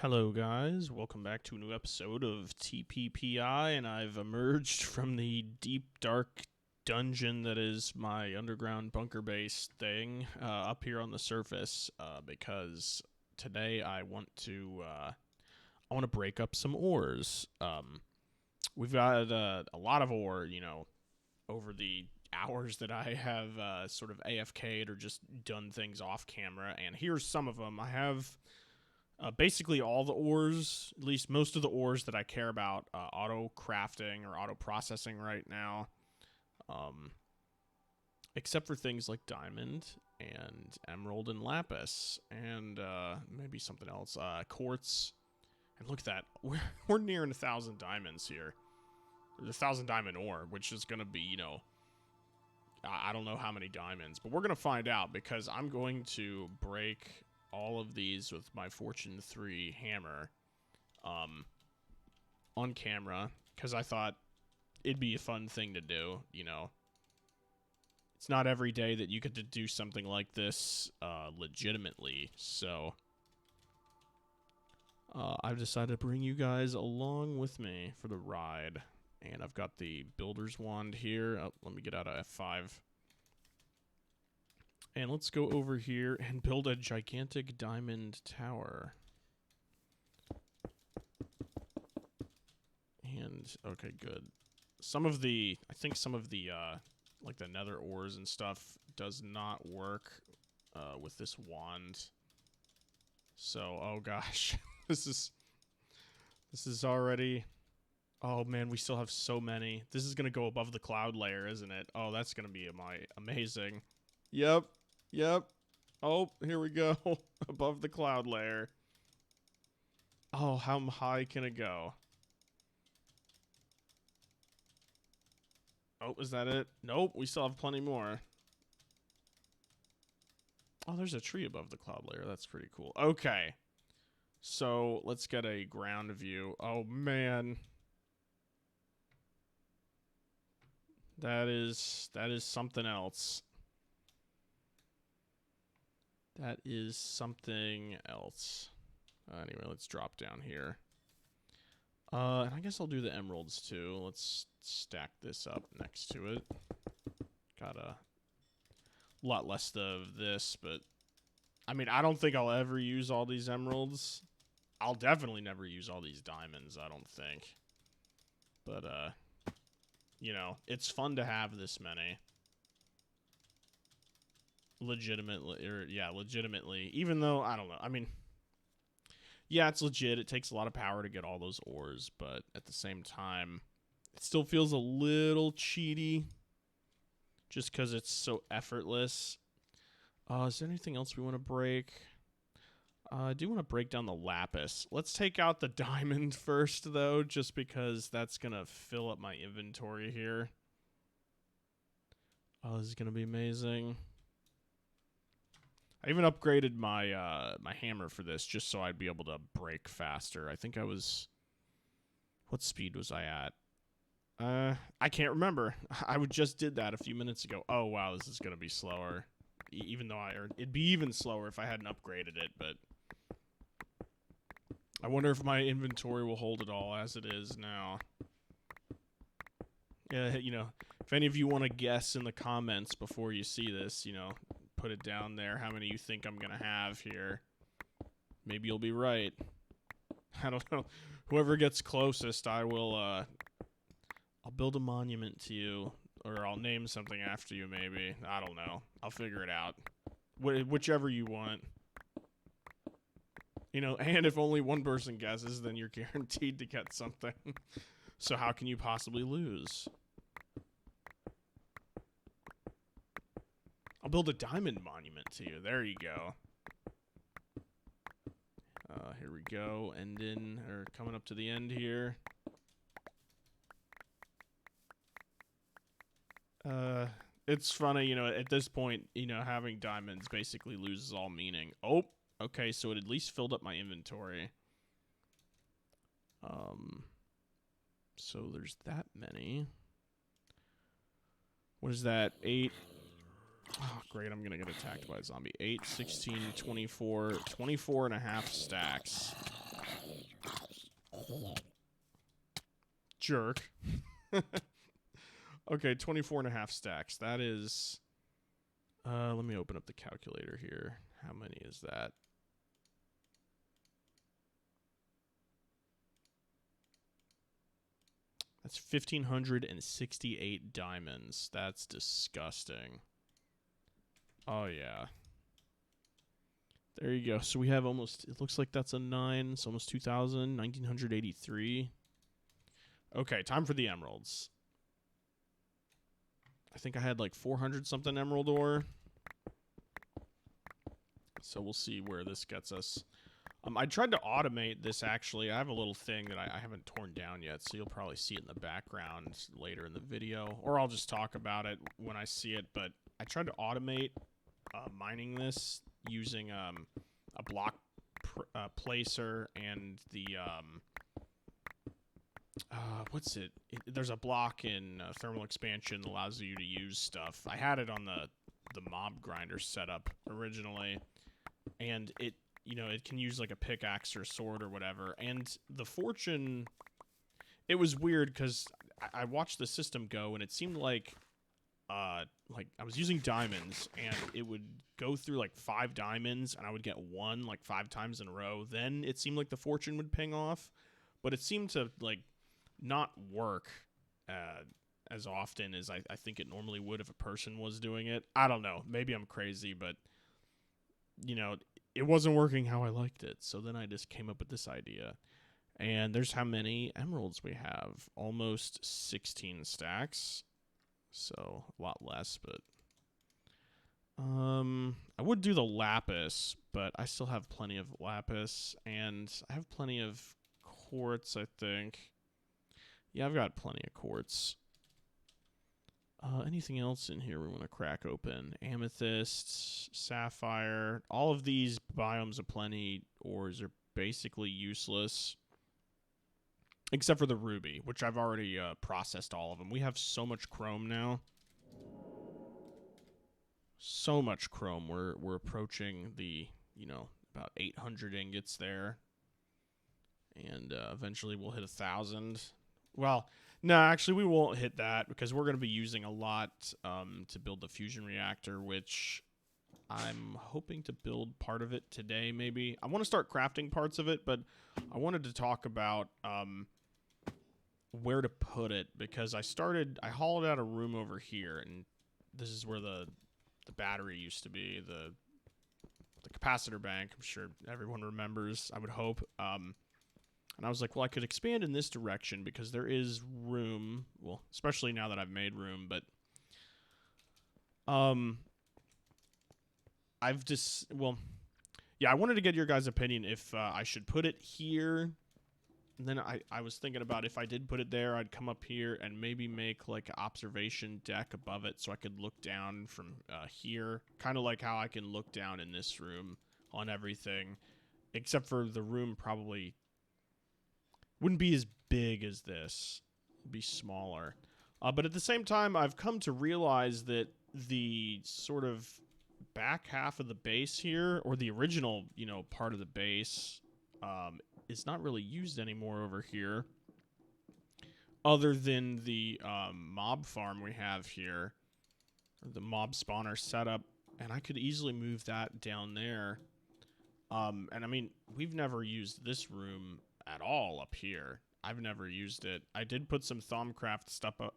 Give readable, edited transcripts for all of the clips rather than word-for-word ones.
Hello, guys. Welcome back to a new episode of TPPI, and I've emerged from the deep, dark dungeon that is my underground bunker base thing up here on the surface because today I want to break up some ores. We've got a lot of ore, over the hours that I have sort of AFK'd or just done things off camera, and here's some of them. I have basically all the ores, at least most of the ores that I care about, auto crafting or auto processing right now. Um, except for things like diamond and emerald and lapis and maybe something else, quartz. And look at that, we're nearing 1,000 diamonds here. There's 1,000 diamond ore, which is gonna be, I don't know how many diamonds, but we're gonna find out because I'm going to break all of these with my Fortune 3 hammer on camera because I thought it'd be a fun thing to do, It's not every day that you get to do something like this legitimately, so I've decided to bring you guys along with me for the ride. And I've got the builder's wand here. Oh, let me get out of F5. And let's go over here and build a gigantic diamond tower. And, okay, good. I think some of the, like the nether ores and stuff does not work with this wand. So, oh gosh. This is already, oh man, we still have so many. This is gonna go above the cloud layer, isn't it? Oh, that's gonna be amazing. Yep. Oh, here we go. Above the cloud layer. Oh, how high can it go? Oh, is that it? Nope, we still have plenty more. Oh, there's a tree above the cloud layer. That's pretty cool. Okay. So, let's get a ground view. Oh, man. That is something else. That is something else. Anyway, let's drop down here. And I guess I'll do the emeralds too. Let's stack this up next to it. Got a lot less of this, but I mean, I don't think I'll ever use all these emeralds. I'll definitely never use all these diamonds, I don't think. But, it's fun to have this many. Legitimately. Even though, I don't know. I mean, yeah, it's legit. It takes a lot of power to get all those ores, but at the same time, it still feels a little cheaty just because it's so effortless. Is there anything else we want to break? I do want to break down the lapis. Let's take out the diamond first, though, just because that's going to fill up my inventory here. Oh, this is going to be amazing. I even upgraded my my hammer for this just so I'd be able to break faster. I think I was... What speed was I at? I can't remember. I just did that a few minutes ago. Oh, wow, this is going to be slower. Even though it'd be even slower if I hadn't upgraded it, but... I wonder if my inventory will hold it all as it is now. Yeah, if any of you want to guess in the comments before you see this, put it down there how many you think I'm going to have here. Maybe you'll be right. I don't know. Whoever gets closest, I'll build a monument to you, or I'll name something after you maybe. I don't know. I'll figure it out. Whichever you want. And if only one person guesses, then you're guaranteed to get something. So how can you possibly lose? I'll build a diamond monument to you. There you go. Here we go. Coming up to the end here. It's funny, at this point, having diamonds basically loses all meaning. Oh, okay, so it at least filled up my inventory. So there's that many. What is that? 8. Oh, great, I'm gonna get attacked by a zombie. 8, 16, 24, 24 and a half stacks. Jerk. Okay, 24.5 stacks. That is... let me open up the calculator here. How many is that? That's 1,568 diamonds. That's disgusting. Oh, yeah. There you go. So we have almost... It looks like that's a 9. It's almost 2,000. 1,983. Okay, time for the emeralds. I think I had like 400-something emerald ore. So we'll see where this gets us. I tried to automate this, actually. I have a little thing that I haven't torn down yet, so you'll probably see it in the background later in the video. Or I'll just talk about it when I see it. But I tried to automate mining this using a block placer and the... what's it? There's a block in thermal expansion that allows you to use stuff. I had it on the mob grinder setup originally, and it, you know, it can use like a pickaxe or a sword or whatever. And the fortune, it was weird because I watched the system go, and it seemed like I was using diamonds, and it would go through like 5 diamonds, and I would get 1 like 5 times in a row. Then it seemed like the fortune would ping off, but it seemed to like not work as often as I think it normally would if a person was doing it. I don't know. Maybe I'm crazy, but, you know, it wasn't working how I liked it. So then I just came up with this idea. And there's how many emeralds we have. Almost 16 stacks. So a lot less, but... I would do the lapis, but I still have plenty of lapis. And I have plenty of quartz, I think. Yeah, I've got plenty of quartz. Anything else in here we want to crack open? Amethyst, sapphire. All of these biomes of plenty ores are basically useless. Except for the ruby, which I've already processed all of them. We have so much chrome now. So much chrome. We're approaching the, you know, about 800 ingots there. And eventually we'll hit 1,000. Well, no, actually we won't hit that because we're going to be using a lot to build the fusion reactor, which I'm hoping to build part of it today, maybe. I want to start crafting parts of it, but I wanted to talk about where to put it because I hollowed out a room over here, and this is where the battery used to be, the capacitor bank. I'm sure everyone remembers, I would hope. And I was like, well, I could expand in this direction because there is room. Well, especially now that I've made room, but I've just, well, yeah, I wanted to get your guys' opinion if I should put it here. And then I was thinking about if I did put it there, I'd come up here and maybe make like an observation deck above it so I could look down from here. Kind of like how I can look down in this room on everything. Except for the room probably wouldn't be as big as this. It'd be smaller. But at the same time, I've come to realize that the sort of back half of the base here, or the original, you know, part of the base, is not really used anymore over here. Other than the mob farm we have here, or the mob spawner setup, and I could easily move that down there. And I mean, we've never used this room at all up here. I've never used it. I did put some Thaumcraft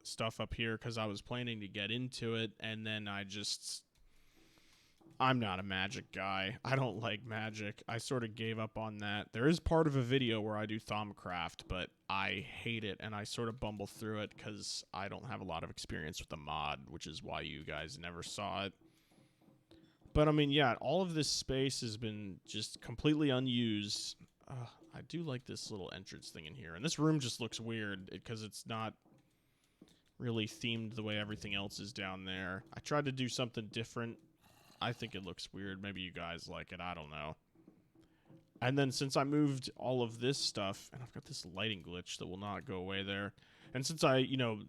stuff up here because I was planning to get into it, and then I'm not a magic guy. I don't like magic. I sort of gave up on that. There is part of a video where I do Thaumcraft, but I hate it, and I sort of bumble through it because I don't have a lot of experience with the mod, which is why you guys never saw it. But, I mean, yeah, all of this space has been just completely unused. I do like this little entrance thing in here. And this room just looks weird because it's not really themed the way everything else is down there. I tried to do something different. I think it looks weird. Maybe you guys like it. I don't know. And then since I moved all of this stuff, and I've got this lighting glitch that will not go away there. And since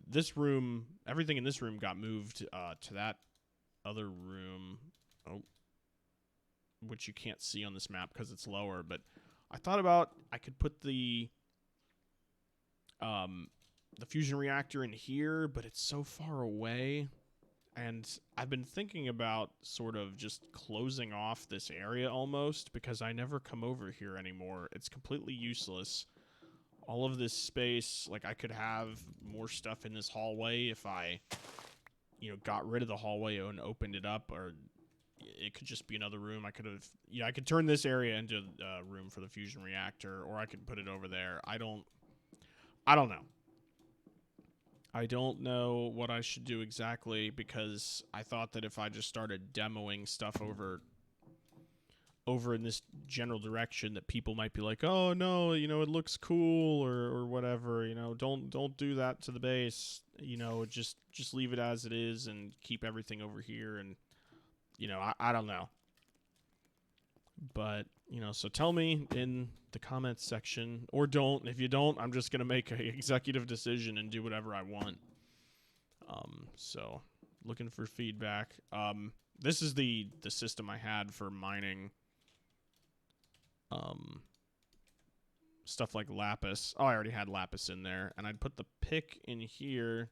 this room, everything in this room got moved to that other room, which you can't see on this map because it's lower, but I thought about I could put the the fusion reactor in here, but it's so far away. And I've been thinking about sort of just closing off this area almost, because I never come over here anymore. It's completely useless. All of this space, like, I could have more stuff in this hallway if I, got rid of the hallway and opened it up, or it could just be another room. I could turn this area into a room for the fusion reactor, or I could put it over there. I don't know. I don't know what I should do exactly, because I thought that if I just started demoing stuff over in this general direction, that people might be like, oh no, it looks cool, or whatever, don't do that to the base, just leave it as it is and keep everything over here. And I don't know, but so tell me in the comments section, or don't. If you don't, I'm just gonna make a executive decision and do whatever I want. So looking for feedback. This is the system I had for mining stuff like lapis. Oh, I already had lapis in there, and I'd put the pick in here,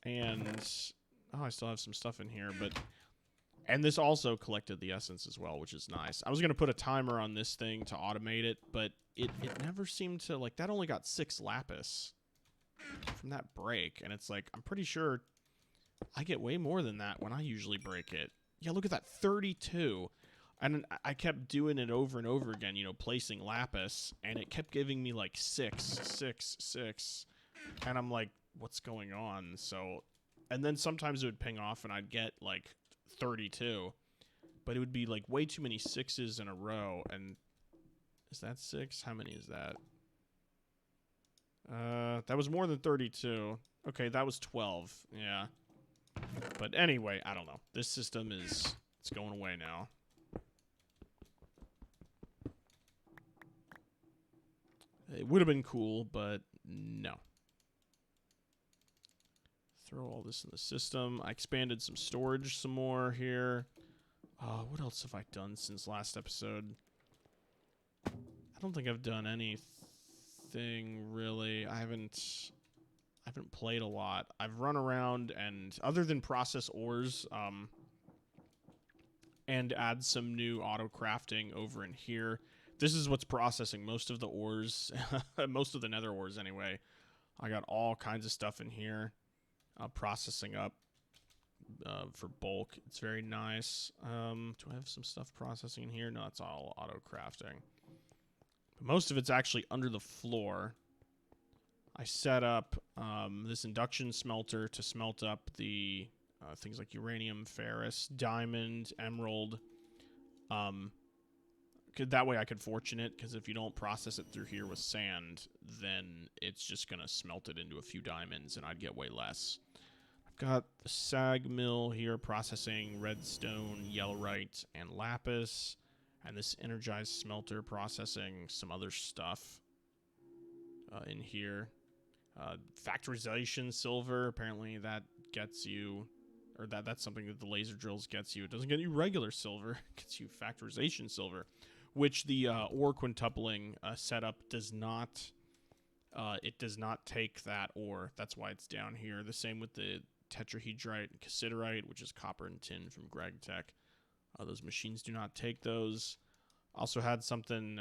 and I still have some stuff in here, and this also collected the essence as well, which is nice. I was gonna put a timer on this thing to automate it, but it never seemed to, like, that only got 6 lapis from that break, and it's like, I'm pretty sure I get way more than that when I usually break it. Yeah, look at that, 32. And I kept doing it over and over again, placing lapis, and it kept giving me like 6, 6, 6. And I'm like, what's going on? So, and then sometimes it would ping off and I'd get like 32, but it would be like way too many 6s in a row. And is that 6? How many is that? That was more than 32. Okay, that was 12. Yeah. But anyway, I don't know. This system it's going away now. It would have been cool, but no. Throw all this in the system. I expanded some storage some more here. What else have I done since last episode? I don't think I've done anything really. I haven't played a lot. I've run around, and other than process ores, and add some new auto crafting over in here. This is what's processing most of the ores, most of the nether ores anyway. I got all kinds of stuff in here, processing up for bulk. It's very nice. Do I have some stuff processing in here? No, it's all auto crafting. But most of it's actually under the floor. I set up this induction smelter to smelt up the things like uranium, ferrous, diamond, emerald. That way I could fortune it, because if you don't process it through here with sand, then it's just going to smelt it into a few diamonds, and I'd get way less. I've got the sag mill here processing redstone, yellowite, and lapis, and this energized smelter processing some other stuff in here. Factorization silver, apparently that gets you, or that's something that the laser drills gets you. It doesn't get you regular silver, it gets you factorization silver, which the ore quintupling setup does not, it does not take that ore. That's why it's down here. The same with the tetrahedrite and cassiterite, which is copper and tin from GregTech. Those machines do not take those. Also had something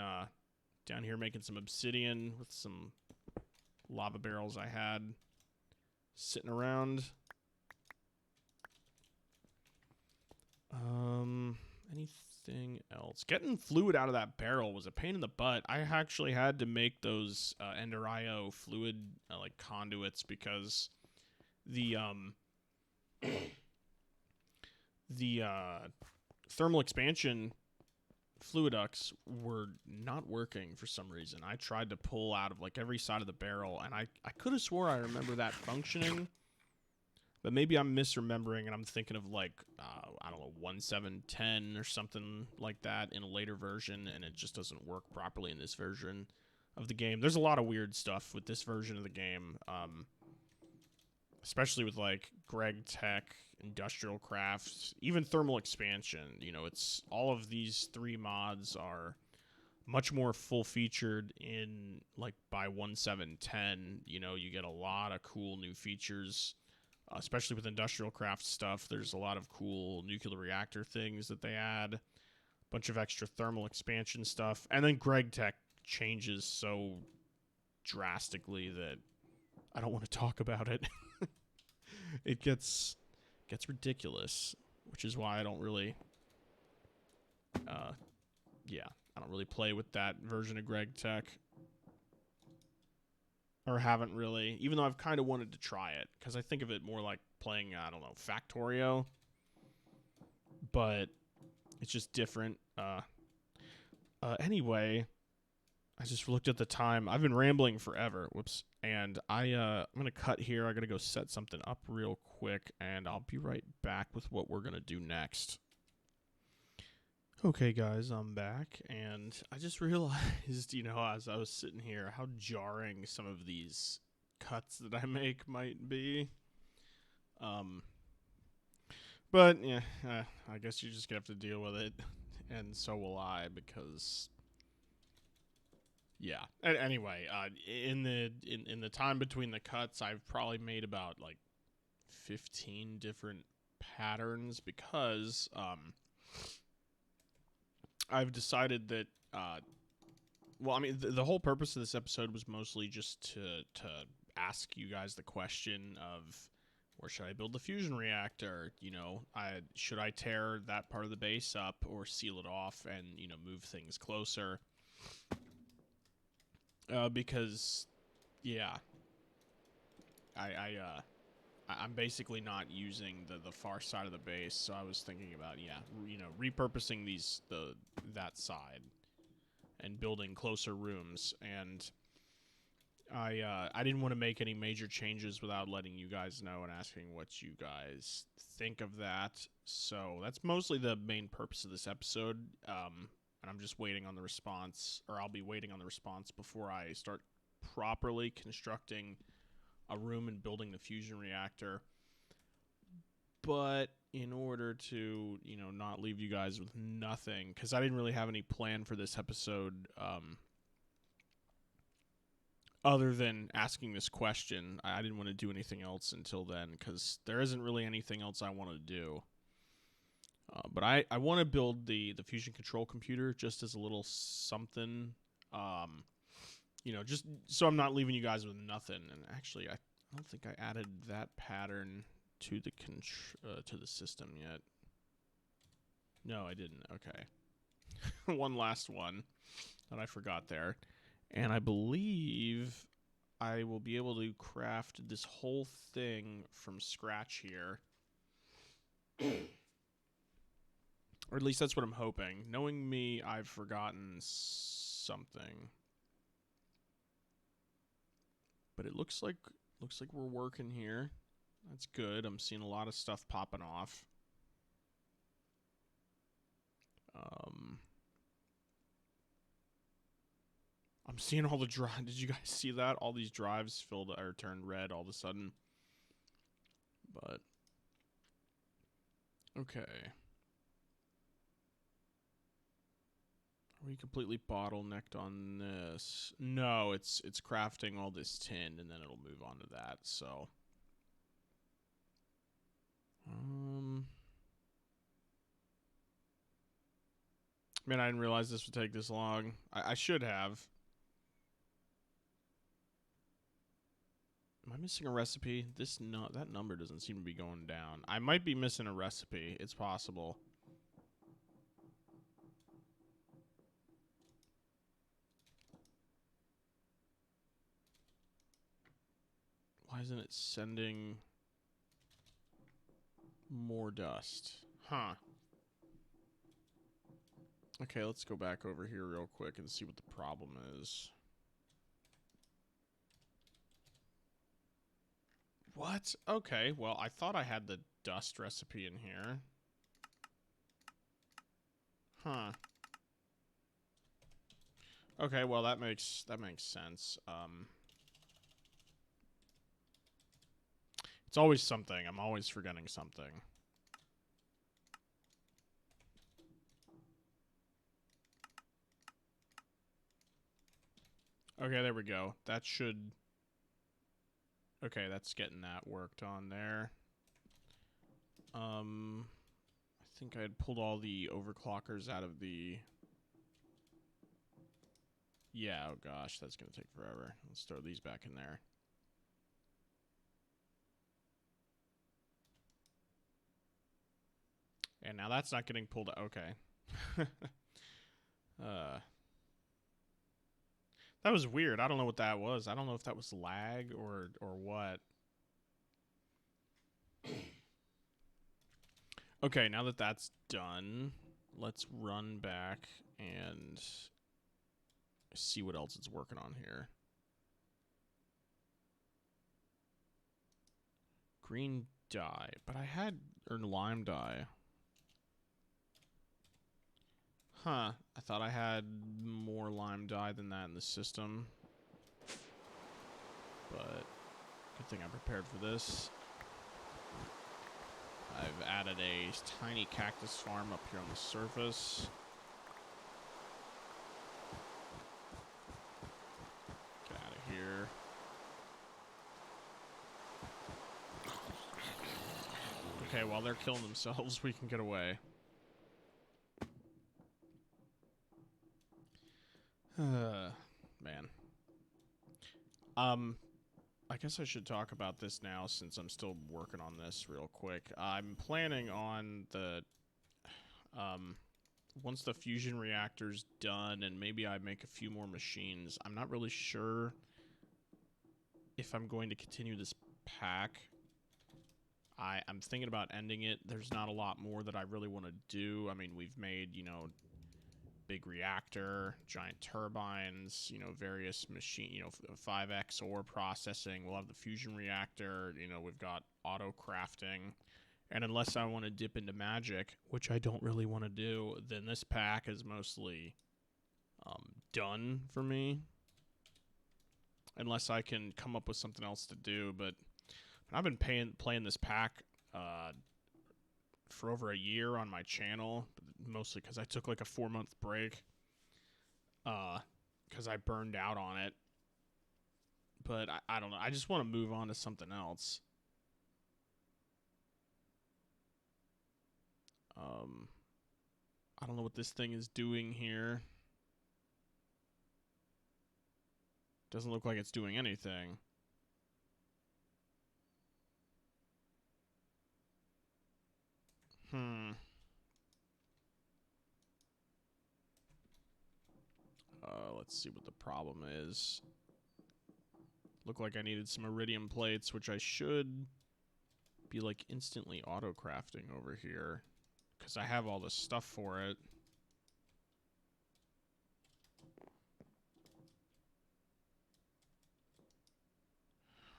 down here making some obsidian with some lava barrels I had sitting around. Anything else? Getting fluid out of that barrel was a pain in the butt. I actually had to make those Ender.io fluid like conduits, because the thermal expansion fluid ducts were not working for some reason. I tried to pull out of like every side of the barrel, and I could have swore I remember that functioning, but maybe I'm misremembering and I'm thinking of like I don't know, 1.7.10 or something like that in a later version, and it just doesn't work properly in this version of the game. There's a lot of weird stuff with this version of the game, especially with like GregTech, Industrial Crafts, even Thermal Expansion. It's all of these 3 mods are much more full-featured in, like, by 1.7.10. You know, you get a lot of cool new features, especially with industrial craft stuff. There's a lot of cool nuclear reactor things that they add, a bunch of extra thermal expansion stuff, and then GregTech changes so drastically that I don't want to talk about it. It gets ridiculous, which is why I don't really I don't really play with that version of GregTech, or haven't really, even though I've kind of wanted to try it, because I think of it more like playing, I don't know, Factorio, but it's just different. Anyway, I just looked at the time. I've been rambling forever. Whoops. And I'm going to cut here. I got to go set something up real quick, and I'll be right back with what we're going to do next. Okay, guys, I'm back, and I just realized, you know, as I was sitting here, how jarring some of these cuts that I make might be. But, yeah, I guess you're just going to have to deal with it, and so will I, because... Yeah. Anyway, in the time between the cuts, I've probably made about like 15 different patterns, because I've decided that well, I mean, the whole purpose of this episode was mostly just to ask you guys the question of, where should I build the fusion reactor? You know, should I tear that part of the base up or seal it off and, you know, move things closer? Because, yeah, I'm basically not using the far side of the base, so I was thinking about, yeah, you know, repurposing that side and building closer rooms. And I didn't want to make any major changes without letting you guys know and asking what you guys think of that. So that's mostly the main purpose of this episode. And I'm just waiting on the response, or I'll be waiting on the response before I start properly constructing a room and building the fusion reactor. But in order to, you know, not leave you guys with nothing, because I didn't really have any plan for this episode, other than asking this question. I didn't want to do anything else until then, because there isn't really anything else I want to do. But I want to build the fusion control computer just as a little something, you know, just so I'm not leaving you guys with nothing. And actually, I don't think I added that pattern to the system yet. No, I didn't. Okay. One last one that I forgot there. And I believe I will be able to craft this whole thing from scratch here. Or at least that's what I'm hoping. Knowing me, I've forgotten something. But it looks like we're working here. That's good. I'm seeing a lot of stuff popping off. I'm seeing all the drives. Did you guys see that? All these drives turned red all of a sudden. But okay. Are we completely bottlenecked on this? No, it's crafting all this tin, and then it'll move on to that. So, man, I didn't realize this would take this long. I should have. Am I missing a recipe? That number doesn't seem to be going down. I might be missing a recipe. It's possible. Why isn't it sending more dust? Huh. Okay, let's go back over here real quick and see what the problem is. What? Okay, well, I thought I had the dust recipe in here. Huh. Okay, well, that makes sense. It's always something. I'm always forgetting something. Okay, there we go. That should... Okay, that's getting that worked on there. I think I had pulled all the overclockers out of the... Yeah, oh gosh, that's going to take forever. Let's throw these back in there. And now that's not getting pulled... Okay. That was weird. I don't know what that was. I don't know if that was lag or what. Okay, now that that's done, let's run back and see what else it's working on here. Green dye, but I had lime dye. Huh, I thought I had more lime dye than that in the system. But good thing I prepared for this. I've added a tiny cactus farm up here on the surface. Get out of here. Okay, while they're killing themselves, we can get away. Man. I guess I should talk about this now since I'm still working on this real quick. I'm planning on the, once the fusion reactor's done and maybe I make a few more machines, I'm not really sure if I'm going to continue this pack. I'm thinking about ending it. There's not a lot more that I really want to do. I mean, we've made, you know, big reactor, giant turbines, you know, various machine, you know, 5x ore processing. We'll have the fusion reactor, you know, we've got auto crafting. And unless I want to dip into magic, which I don't really want to do, then this pack is mostly done for me. Unless I can come up with something else to do. But I've been playing this pack for over a year on my channel, mostly because I took like a 4-month break because I burned out on it. But I don't know. I just want to move on to something else. I don't know what this thing is doing here. Doesn't look like it's doing anything. Let's see what the problem is. Looked like I needed some iridium plates, which I should be like instantly auto crafting over here because I have all the stuff for it.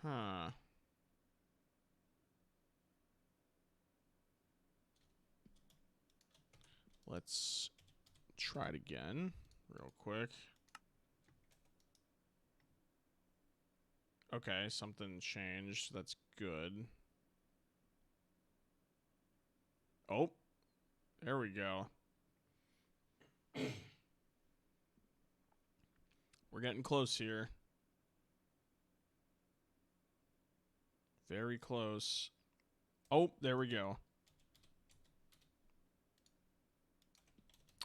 Huh. Let's try it again real quick. Okay, something changed. That's good. Oh, there we go. We're getting close here. Very close. Oh, there we go.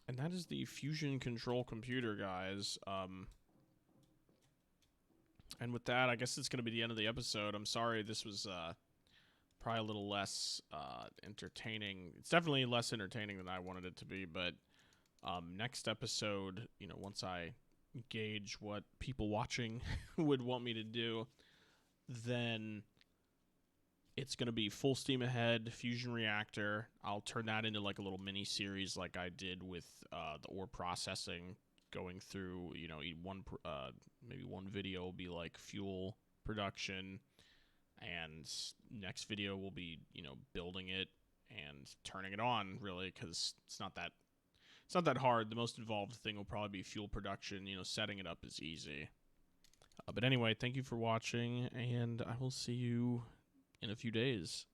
And that is the Fusion Control computer, guys. And with that, I guess it's going to be the end of the episode. I'm sorry this was probably a little less entertaining. It's definitely less entertaining than I wanted it to be, but next episode, you know, once I gauge what people watching would want me to do, then it's going to be full steam ahead, fusion reactor. I'll turn that into like a little mini series like I did with the ore processing, going through, you know, maybe one video will be like fuel production, and next video will be, you know, building it and turning it on, really, because it's not that hard. The most involved thing will probably be fuel production. You know, setting it up is easy. But anyway, thank you for watching, and I will see you in a few days.